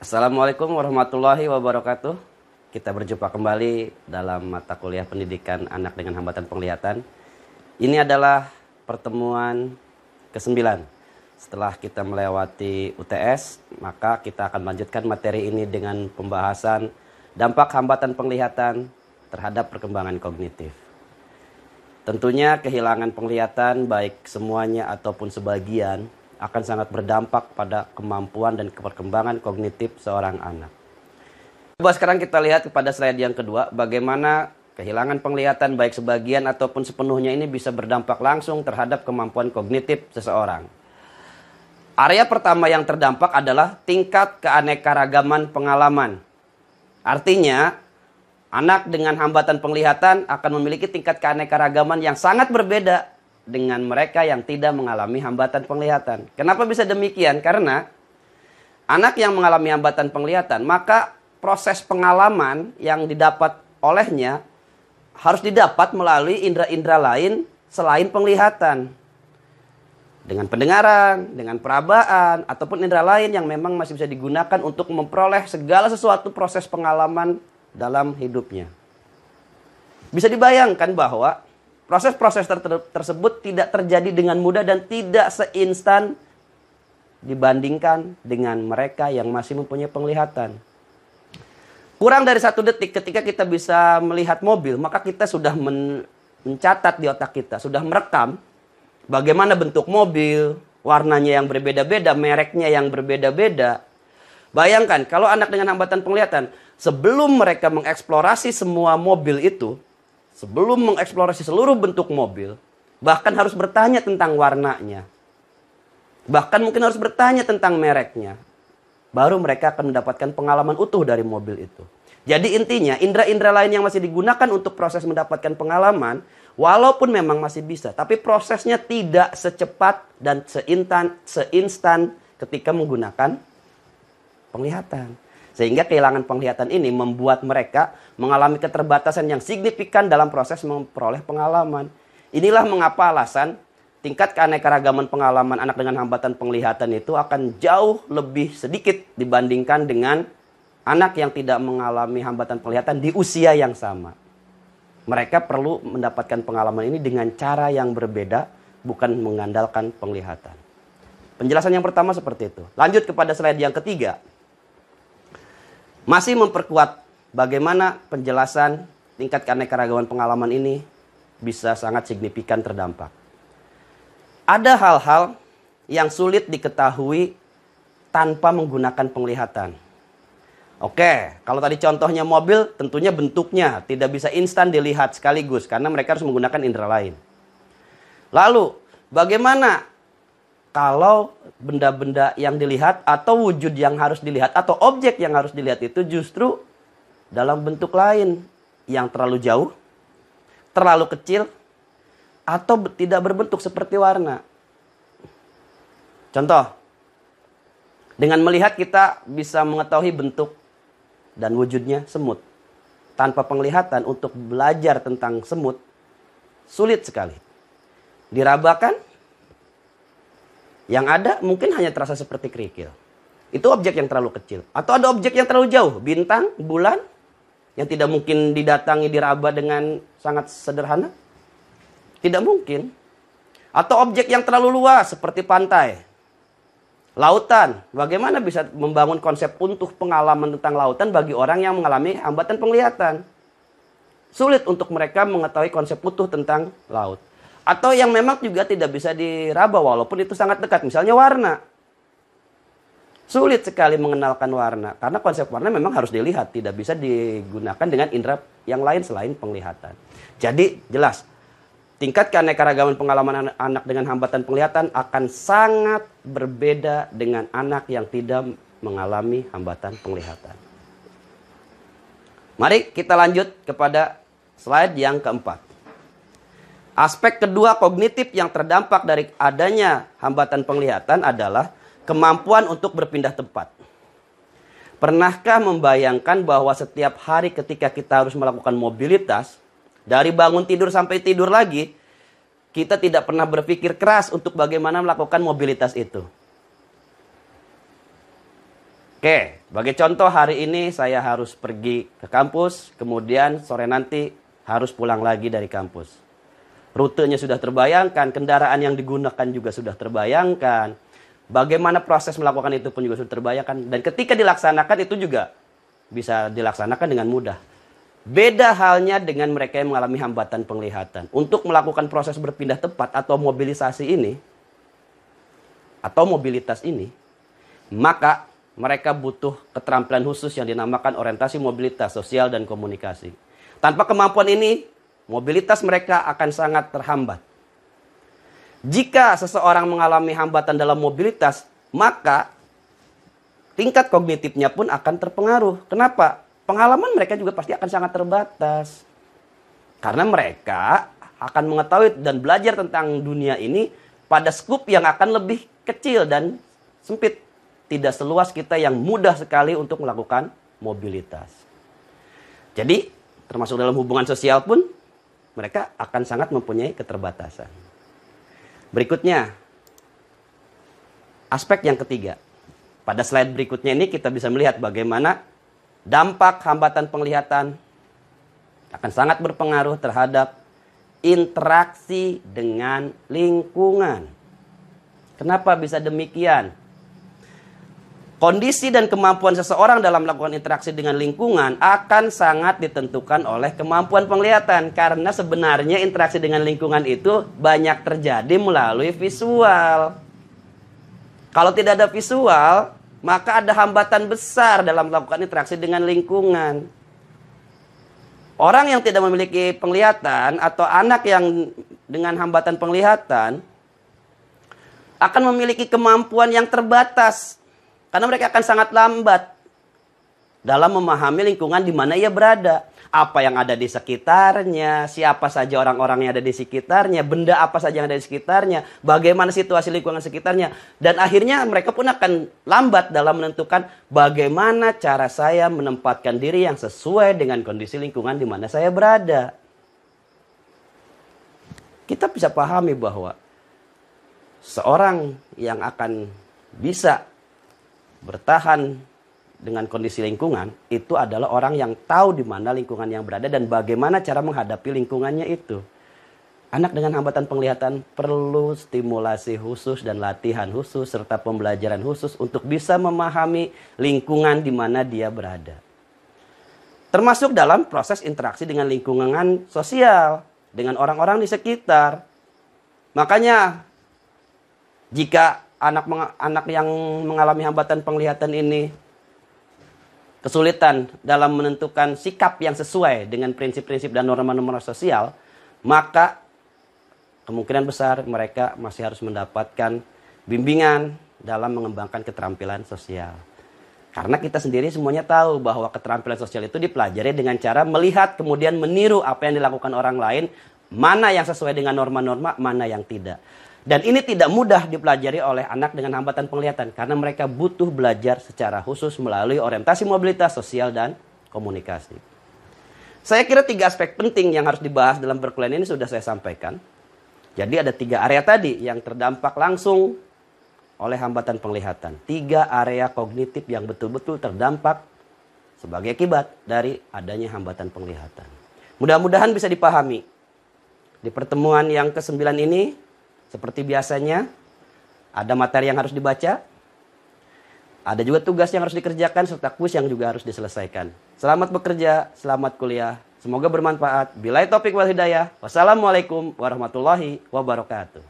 Assalamualaikum warahmatullahi wabarakatuh. Kita berjumpa kembali dalam mata kuliah pendidikan anak dengan hambatan penglihatan. Ini adalah pertemuan ke-9. Setelah kita melewati UTS, maka kita akan melanjutkan materi ini dengan pembahasan dampak hambatan penglihatan terhadap perkembangan kognitif. Tentunya kehilangan penglihatan baik semuanya ataupun sebagian akan sangat berdampak pada kemampuan dan perkembangan kognitif seorang anak. Coba sekarang kita lihat kepada slide yang kedua, bagaimana kehilangan penglihatan baik sebagian ataupun sepenuhnya ini bisa berdampak langsung terhadap kemampuan kognitif seseorang. Area pertama yang terdampak adalah tingkat keanekaragaman pengalaman. Artinya, anak dengan hambatan penglihatan akan memiliki tingkat keanekaragaman yang sangat berbeda dengan mereka yang tidak mengalami hambatan penglihatan. Kenapa bisa demikian? Karena anak yang mengalami hambatan penglihatan, maka proses pengalaman yang didapat olehnya harus didapat melalui indera-indera lain selain penglihatan. Dengan pendengaran, dengan perabaan, ataupun indera lain yang memang masih bisa digunakan untuk memperoleh segala sesuatu proses pengalaman dalam hidupnya. Bisa dibayangkan bahwa proses-proses tersebut tidak terjadi dengan mudah dan tidak seinstan dibandingkan dengan mereka yang masih mempunyai penglihatan. Kurang dari 1 detik ketika kita bisa melihat mobil, maka kita sudah mencatat di otak kita, sudah merekam bagaimana bentuk mobil, warnanya yang berbeda-beda, mereknya yang berbeda-beda. Bayangkan kalau anak dengan hambatan penglihatan, sebelum mereka mengeksplorasi semua mobil itu, sebelum mengeksplorasi seluruh bentuk mobil, bahkan harus bertanya tentang warnanya. Bahkan mungkin harus bertanya tentang mereknya. Baru mereka akan mendapatkan pengalaman utuh dari mobil itu. Jadi intinya, indera-indera lain yang masih digunakan untuk proses mendapatkan pengalaman, walaupun memang masih bisa, tapi prosesnya tidak secepat dan seinstan ketika menggunakan penglihatan. Sehingga kehilangan penglihatan ini membuat mereka mengalami keterbatasan yang signifikan dalam proses memperoleh pengalaman. Inilah mengapa alasan tingkat keanekaragaman pengalaman anak dengan hambatan penglihatan itu akan jauh lebih sedikit dibandingkan dengan anak yang tidak mengalami hambatan penglihatan di usia yang sama. Mereka perlu mendapatkan pengalaman ini dengan cara yang berbeda, bukan mengandalkan penglihatan. Penjelasan yang pertama seperti itu. Lanjut kepada slide yang ketiga. Masih memperkuat bagaimana penjelasan tingkat keanekaragaman pengalaman ini bisa sangat signifikan terdampak. Ada hal-hal yang sulit diketahui tanpa menggunakan penglihatan. Oke, kalau tadi contohnya mobil, tentunya bentuknya tidak bisa instan dilihat sekaligus karena mereka harus menggunakan indera lain. Lalu, bagaimana kalau benda-benda yang dilihat atau wujud yang harus dilihat atau objek yang harus dilihat itu justru dalam bentuk lain yang terlalu jauh, terlalu kecil, atau tidak berbentuk seperti warna. Contoh, dengan melihat kita bisa mengetahui bentuk dan wujudnya semut. Tanpa penglihatan untuk belajar tentang semut, sulit sekali. Dirabakan, yang ada mungkin hanya terasa seperti kerikil. Itu objek yang terlalu kecil. Atau ada objek yang terlalu jauh. Bintang, bulan, yang tidak mungkin didatangi, diraba dengan sangat sederhana. Tidak mungkin. Atau objek yang terlalu luas seperti pantai. Lautan. Bagaimana bisa membangun konsep untuk pengalaman tentang lautan bagi orang yang mengalami hambatan penglihatan? Sulit untuk mereka mengetahui konsep utuh tentang laut. Atau yang memang juga tidak bisa diraba walaupun itu sangat dekat. Misalnya warna. Sulit sekali mengenalkan warna. Karena konsep warna memang harus dilihat. Tidak bisa digunakan dengan indera yang lain selain penglihatan. Jadi jelas. Tingkat keanekaragaman pengalaman anak dengan hambatan penglihatan akan sangat berbeda dengan anak yang tidak mengalami hambatan penglihatan. Mari kita lanjut kepada slide yang keempat. Aspek kedua kognitif yang terdampak dari adanya hambatan penglihatan adalah kemampuan untuk berpindah tempat. Pernahkah membayangkan bahwa setiap hari ketika kita harus melakukan mobilitas, dari bangun tidur sampai tidur lagi, kita tidak pernah berpikir keras untuk bagaimana melakukan mobilitas itu. Oke, sebagai contoh hari ini saya harus pergi ke kampus, kemudian sore nanti harus pulang lagi dari kampus. Rutenya sudah terbayangkan, kendaraan yang digunakan juga sudah terbayangkan. Bagaimana proses melakukan itu pun juga sudah terbayangkan. Dan ketika dilaksanakan itu juga bisa dilaksanakan dengan mudah. Beda halnya dengan mereka yang mengalami hambatan penglihatan. Untuk melakukan proses berpindah tempat atau mobilisasi ini, atau mobilitas ini, maka mereka butuh keterampilan khusus yang dinamakan orientasi mobilitas sosial dan komunikasi. Tanpa kemampuan ini, mobilitas mereka akan sangat terhambat. Jika seseorang mengalami hambatan dalam mobilitas, maka tingkat kognitifnya pun akan terpengaruh. Kenapa? Pengalaman mereka juga pasti akan sangat terbatas. Karena mereka akan mengetahui dan belajar tentang dunia ini pada skup yang akan lebih kecil dan sempit. Tidak seluas kita yang mudah sekali untuk melakukan mobilitas. Jadi, termasuk dalam hubungan sosial pun, mereka akan sangat mempunyai keterbatasan. Berikutnya, aspek yang ketiga. Pada slide berikutnya ini kita bisa melihat bagaimana dampak hambatan penglihatan akan sangat berpengaruh terhadap interaksi dengan lingkungan. Kenapa bisa demikian? Kondisi dan kemampuan seseorang dalam melakukan interaksi dengan lingkungan akan sangat ditentukan oleh kemampuan penglihatan. Karena sebenarnya interaksi dengan lingkungan itu banyak terjadi melalui visual. Kalau tidak ada visual, maka ada hambatan besar dalam melakukan interaksi dengan lingkungan. Orang yang tidak memiliki penglihatan atau anak yang dengan hambatan penglihatan akan memiliki kemampuan yang terbatas. Karena mereka akan sangat lambat dalam memahami lingkungan di mana ia berada. Apa yang ada di sekitarnya, siapa saja orang-orang yang ada di sekitarnya, benda apa saja yang ada di sekitarnya, bagaimana situasi lingkungan sekitarnya. Dan akhirnya mereka pun akan lambat dalam menentukan bagaimana cara saya menempatkan diri yang sesuai dengan kondisi lingkungan di mana saya berada. Kita bisa pahami bahwa seorang yang akan bisa bertahan dengan kondisi lingkungan itu adalah orang yang tahu di mana lingkungan yang berada dan bagaimana cara menghadapi lingkungannya itu. Anak dengan hambatan penglihatan perlu stimulasi khusus dan latihan khusus serta pembelajaran khusus untuk bisa memahami lingkungan di mana dia berada. Termasuk dalam proses interaksi dengan lingkungan sosial, dengan orang-orang di sekitar. Makanya jika anak yang mengalami hambatan penglihatan ini kesulitan dalam menentukan sikap yang sesuai dengan prinsip-prinsip dan norma-norma sosial, maka kemungkinan besar mereka masih harus mendapatkan bimbingan dalam mengembangkan keterampilan sosial. Karena kita sendiri semuanya tahu bahwa keterampilan sosial itu dipelajari dengan cara melihat kemudian meniru apa yang dilakukan orang lain, mana yang sesuai dengan norma-norma, mana yang tidak. Dan ini tidak mudah dipelajari oleh anak dengan hambatan penglihatan karena mereka butuh belajar secara khusus melalui orientasi mobilitas sosial dan komunikasi. Saya kira 3 aspek penting yang harus dibahas dalam perkuliahan ini sudah saya sampaikan. Jadi ada 3 area tadi yang terdampak langsung oleh hambatan penglihatan. 3 area kognitif yang betul-betul terdampak sebagai akibat dari adanya hambatan penglihatan. Mudah-mudahan bisa dipahami. Di pertemuan yang ke-9 ini, seperti biasanya, ada materi yang harus dibaca, ada juga tugas yang harus dikerjakan, serta kuis yang juga harus diselesaikan. Selamat bekerja, selamat kuliah, semoga bermanfaat. Billahi taufiq wal hidayah. Wassalamualaikum warahmatullahi wabarakatuh.